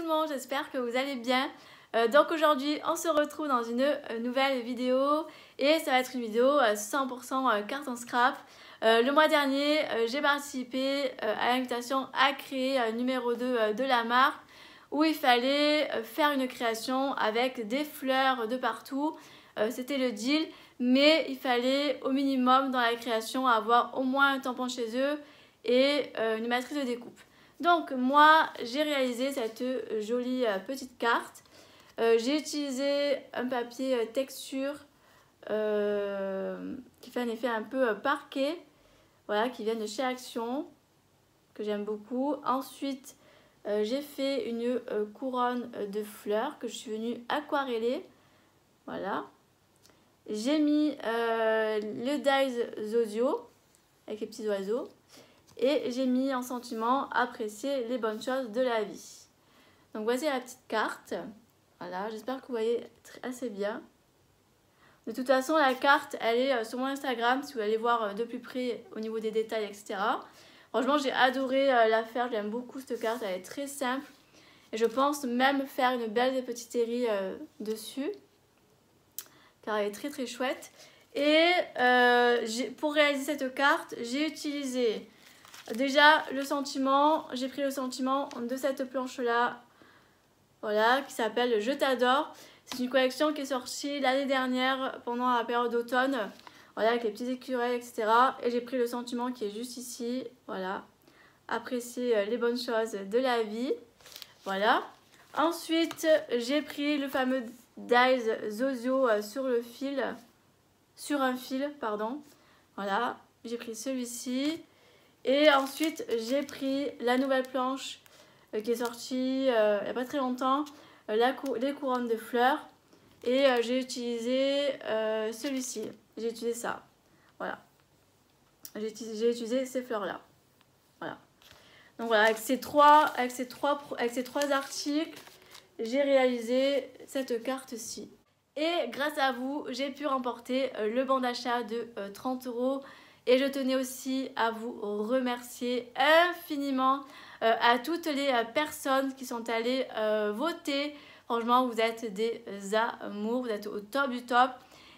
le monde, j'espère que vous allez bien. Donc aujourd'hui on se retrouve dans une nouvelle vidéo et ça va être une vidéo 100% carton scrap. Le mois dernier j'ai participé à l'invitation à créer numéro 2 de la marque où il fallait faire une création avec des fleurs de partout. C'était le deal, mais il fallait au minimum dans la création avoir au moins un tampon chez eux et une matrice de découpe. Donc moi j'ai réalisé cette jolie petite carte. J'ai utilisé un papier texture qui fait un effet un peu parquet, voilà, qui vient de chez Action, que j'aime beaucoup. Ensuite j'ai fait une couronne de fleurs que je suis venue aquareller, voilà. J'ai mis le dies Zozio avec les petits oiseaux. Et j'ai mis en sentiment apprécier les bonnes choses de la vie. Donc voici la petite carte. Voilà, j'espère que vous voyez assez bien. De toute façon, la carte, elle est sur mon Instagram si vous allez voir de plus près au niveau des détails, etc. Franchement, j'ai adoré la faire. J'aime beaucoup cette carte. Elle est très simple. Et je pense même faire une belle petite série dessus. Car elle est très très chouette. Et pour réaliser cette carte, j'ai utilisé... Déjà, le sentiment, j'ai pris le sentiment de cette planche-là, voilà, qui s'appelle Je t'adore. C'est une collection qui est sortie l'année dernière pendant la période d'automne, voilà, avec les petits écureuils, etc. Et j'ai pris le sentiment qui est juste ici, voilà, apprécier les bonnes choses de la vie, voilà. Ensuite, j'ai pris le fameux dies Zozio sur un fil, pardon, voilà, j'ai pris celui-ci. Et ensuite, j'ai pris la nouvelle planche qui est sortie il n'y a pas très longtemps, les couronnes de fleurs. Et j'ai utilisé celui-ci. J'ai utilisé ça. Voilà. J'ai utilisé ces fleurs-là. Voilà. Donc voilà, avec ces trois articles, j'ai réalisé cette carte-ci. Et grâce à vous, j'ai pu remporter le bon d'achat de 30 €. Et je tenais aussi à vous remercier infiniment à toutes les personnes qui sont allées voter. Franchement, vous êtes des amours, vous êtes au top du top.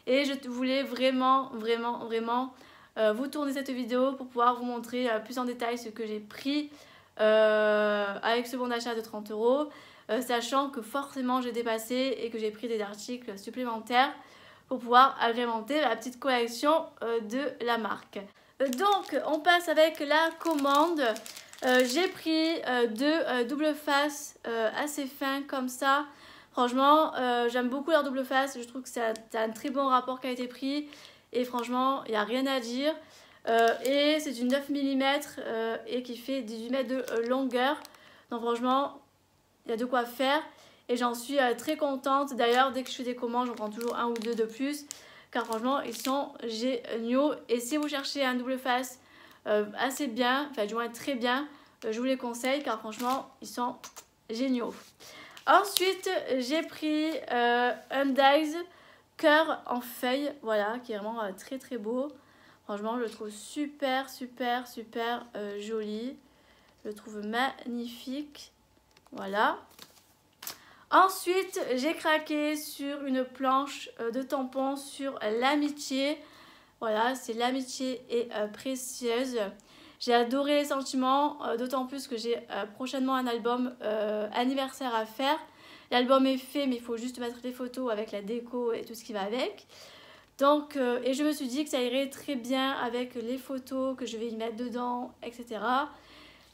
Et je voulais vraiment vous tourner cette vidéo pour pouvoir vous montrer plus en détail ce que j'ai pris avec ce bon d'achat de 30 €. Sachant que forcément j'ai dépassé et que j'ai pris des articles supplémentaires pour pouvoir agrémenter la petite collection de la marque. Donc on passe avec la commande. J'ai pris deux double face assez fins comme ça. Franchement j'aime beaucoup leur double face. Je trouve que c'est un très bon rapport qualité-prix. Et franchement il n'y a rien à dire. Et c'est une 9 mm et qui fait 18 mètres de longueur. Donc franchement il y a de quoi faire. Et j'en suis très contente. D'ailleurs, dès que je fais des commandes, j'en prends toujours un ou deux de plus. Car franchement, ils sont géniaux. Et si vous cherchez un double face assez bien, enfin du moins très bien, je vous les conseille. Car franchement, ils sont géniaux. Ensuite, j'ai pris un dies cœur en feuille. Voilà, qui est vraiment très très beau. Franchement, je le trouve super joli. Je le trouve magnifique. Voilà. Ensuite, j'ai craqué sur une planche de tampons sur l'amitié. Voilà, c'est l'amitié est précieuse. J'ai adoré les sentiments, d'autant plus que j'ai prochainement un album anniversaire à faire. L'album est fait, mais il faut juste mettre les photos avec la déco et tout ce qui va avec. Donc, et je me suis dit que ça irait très bien avec les photos que je vais y mettre dedans, etc.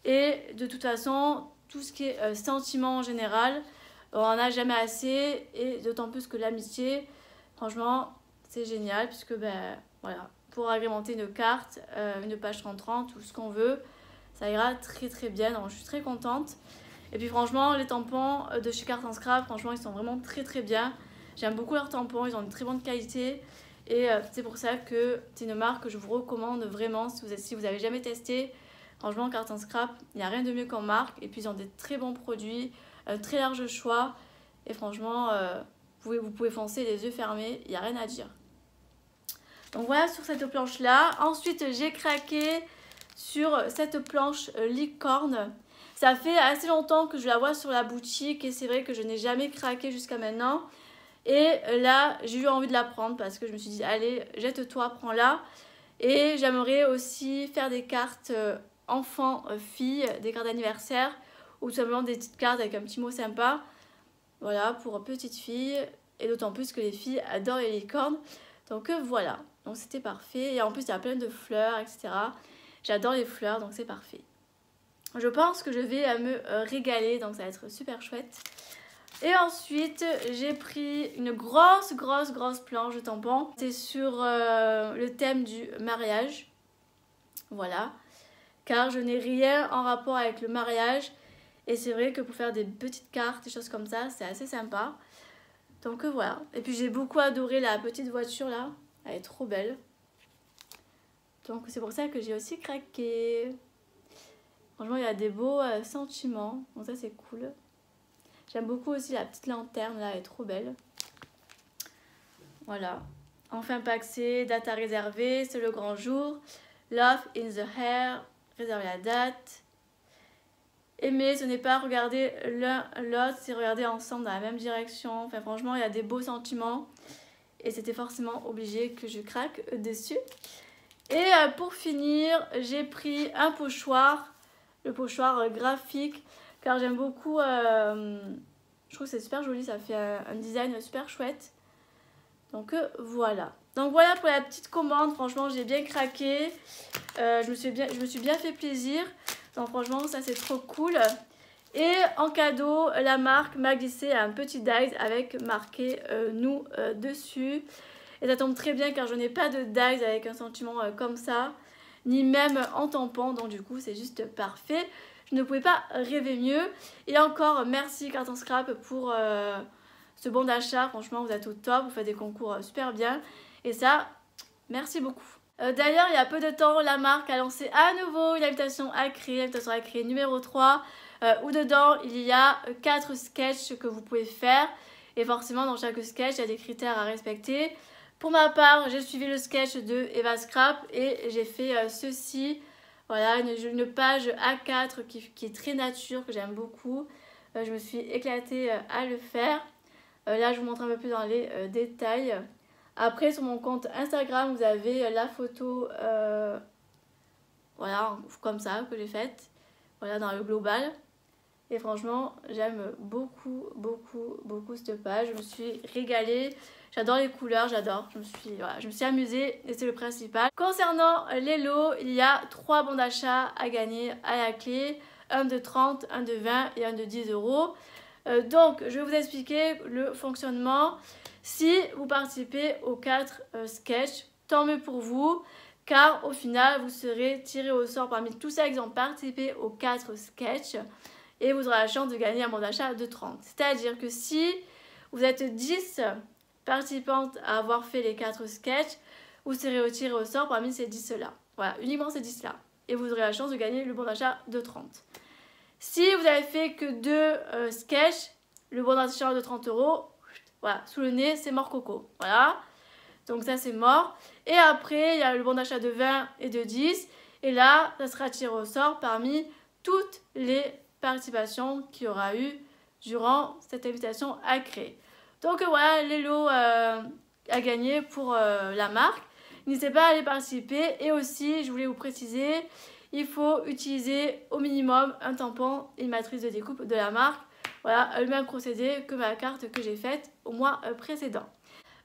Et de toute façon, tout ce qui est sentiment en général, on n'en a jamais assez. Et d'autant plus que l'amitié, franchement, c'est génial. Puisque, ben, voilà, pour agrémenter une carte, une page 30-30, tout ce qu'on veut, ça ira très bien. Donc, je suis très contente. Et puis, franchement, les tampons de chez Carton Scrap, franchement, ils sont vraiment très bien. J'aime beaucoup leurs tampons, ils ont une très bonne qualité. Et c'est pour ça que c'est une marque que je vous recommande vraiment si vous n'avez jamais testé. Franchement, Carton Scrap, il n'y a rien de mieux qu'en marque. Et puis, ils ont des très bons produits, très large choix. Et franchement, vous pouvez foncer les yeux fermés, il n'y a rien à dire. Donc voilà sur cette planche-là. Ensuite, j'ai craqué sur cette planche licorne. Ça fait assez longtemps que je la vois sur la boutique et c'est vrai que je n'ai jamais craqué jusqu'à maintenant. Et là, j'ai eu envie de la prendre parce que je me suis dit, allez, jette-toi, prends-la. Et j'aimerais aussi faire des cartes enfants-filles, des cartes d'anniversaire ou tout simplement des petites cartes avec un petit mot sympa. Voilà, pour petites filles. Et d'autant plus que les filles adorent les licornes. Donc voilà, donc c'était parfait. Et en plus, il y a plein de fleurs, etc. J'adore les fleurs, donc c'est parfait. Je pense que je vais me régaler, donc ça va être super chouette. Et ensuite, j'ai pris une grosse planche de tampons. C'est sur le thème du mariage. Voilà. Car je n'ai rien en rapport avec le mariage. Et c'est vrai que pour faire des petites cartes, des choses comme ça, c'est assez sympa. Donc voilà. Et puis j'ai beaucoup adoré la petite voiture là. Elle est trop belle. Donc c'est pour ça que j'ai aussi craqué. Franchement, il y a des beaux sentiments. Donc ça, c'est cool. J'aime beaucoup aussi la petite lanterne là, elle est trop belle. Voilà. Enfin paxé, date à réserver, c'est le grand jour. Love in the air, réserver la date. Aimer, ce n'est pas regarder l'un l'autre, c'est regarder ensemble dans la même direction. Enfin franchement, il y a des beaux sentiments. Et c'était forcément obligé que je craque dessus. Et pour finir, j'ai pris un pochoir. Le pochoir graphique. Car j'aime beaucoup... je trouve que c'est super joli, ça fait un design super chouette. Donc voilà. Donc voilà pour la petite commande, franchement j'ai bien craqué. Je me suis bien fait plaisir. Donc franchement ça c'est trop cool. Et en cadeau, la marque m'a glissé un petit dies avec marqué nous dessus. Et ça tombe très bien car je n'ai pas de dies avec un sentiment comme ça. Ni même en tampon, donc du coup c'est juste parfait. Je ne pouvais pas rêver mieux. Et encore merci Carton Scrap pour ce bon d'achat. Franchement vous êtes au top, vous faites des concours super bien. Et ça, merci beaucoup. D'ailleurs il y a peu de temps la marque a lancé à nouveau une invitation à créer numéro 3. Où dedans il y a 4 sketchs que vous pouvez faire. Et forcément dans chaque sketch il y a des critères à respecter. Pour ma part, j'ai suivi le sketch de Eva Scrap et j'ai fait ceci. Voilà, une page A4 qui est très nature, que j'aime beaucoup. Je me suis éclatée à le faire. Là, je vous montre un peu plus dans les détails. Après, sur mon compte Instagram, vous avez la photo, voilà, comme ça, que j'ai faite. Voilà, dans le global. Et franchement, j'aime beaucoup cette page. Je me suis régalée. J'adore les couleurs, j'adore. Je me suis amusée et c'est le principal. Concernant les lots, il y a 3 bons d'achat à gagner à la clé. Un de 30, un de 20 et un de 10 euros. Donc, je vais vous expliquer le fonctionnement. Si vous participez aux 4 sketchs, tant mieux pour vous. Car au final, vous serez tiré au sort parmi tous ceux qui ont participé aux 4 sketchs. Et vous aurez la chance de gagner un bon d'achat de 30. C'est-à-dire que si vous êtes 10 participantes à avoir fait les 4 sketchs, vous serez tiré au sort parmi ces 10-là. Voilà, uniquement ces 10-là. Et vous aurez la chance de gagner le bon d'achat de 30. Si vous avez fait que 2 sketchs, le bon d'achat de 30 euros, voilà, sous le nez, c'est mort coco. Voilà, donc ça c'est mort. Et après, il y a le bon d'achat de 20 et de 10. Et là, ça sera tiré au sort parmi toutes les participations qu'il y aura eu durant cette invitation à créer. Donc voilà les lots à gagner pour la marque. N'hésitez pas à aller participer. Et aussi, je voulais vous préciser, il faut utiliser au minimum un tampon et une matrice de découpe de la marque. Voilà, le même procédé que ma carte que j'ai faite au mois précédent.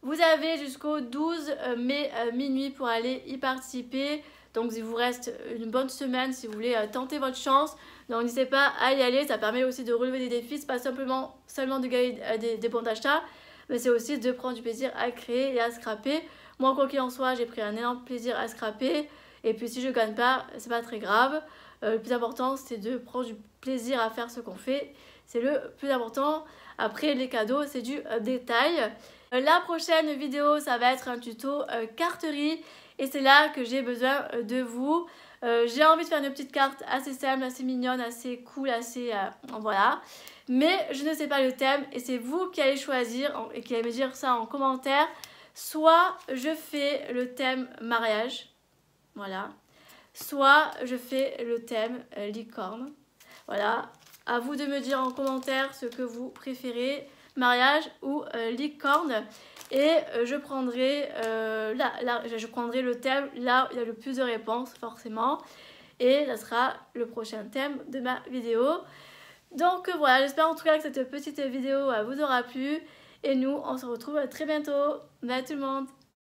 Vous avez jusqu'au 12 mai minuit pour aller y participer. Donc il vous reste une bonne semaine si vous voulez tenter votre chance. Donc n'hésitez pas à y aller, ça permet aussi de relever des défis. C'est pas seulement de gagner des bons d'achat, mais c'est aussi de prendre du plaisir à créer et à scraper. Moi quoi qu'il en soit, j'ai pris un énorme plaisir à scraper. Et puis si je gagne pas, c'est pas très grave. Le plus important c'est de prendre du plaisir à faire ce qu'on fait. C'est le plus important. Après les cadeaux c'est du détail. La prochaine vidéo ça va être un tuto carterie. Et c'est là que j'ai besoin de vous. J'ai envie de faire une petite carte assez simple, assez mignonne, assez cool, assez... voilà. Mais je ne sais pas le thème et c'est vous qui allez choisir et qui allez me dire ça en commentaire. Soit je fais le thème mariage, voilà. Soit je fais le thème licorne. Voilà, à vous de me dire en commentaire ce que vous préférez, mariage ou licorne. Et je prendrai le thème là où il y a le plus de réponses forcément. Et ça sera le prochain thème de ma vidéo. Donc voilà, j'espère en tout cas que cette petite vidéo vous aura plu. Et nous, on se retrouve très bientôt. Bye tout le monde!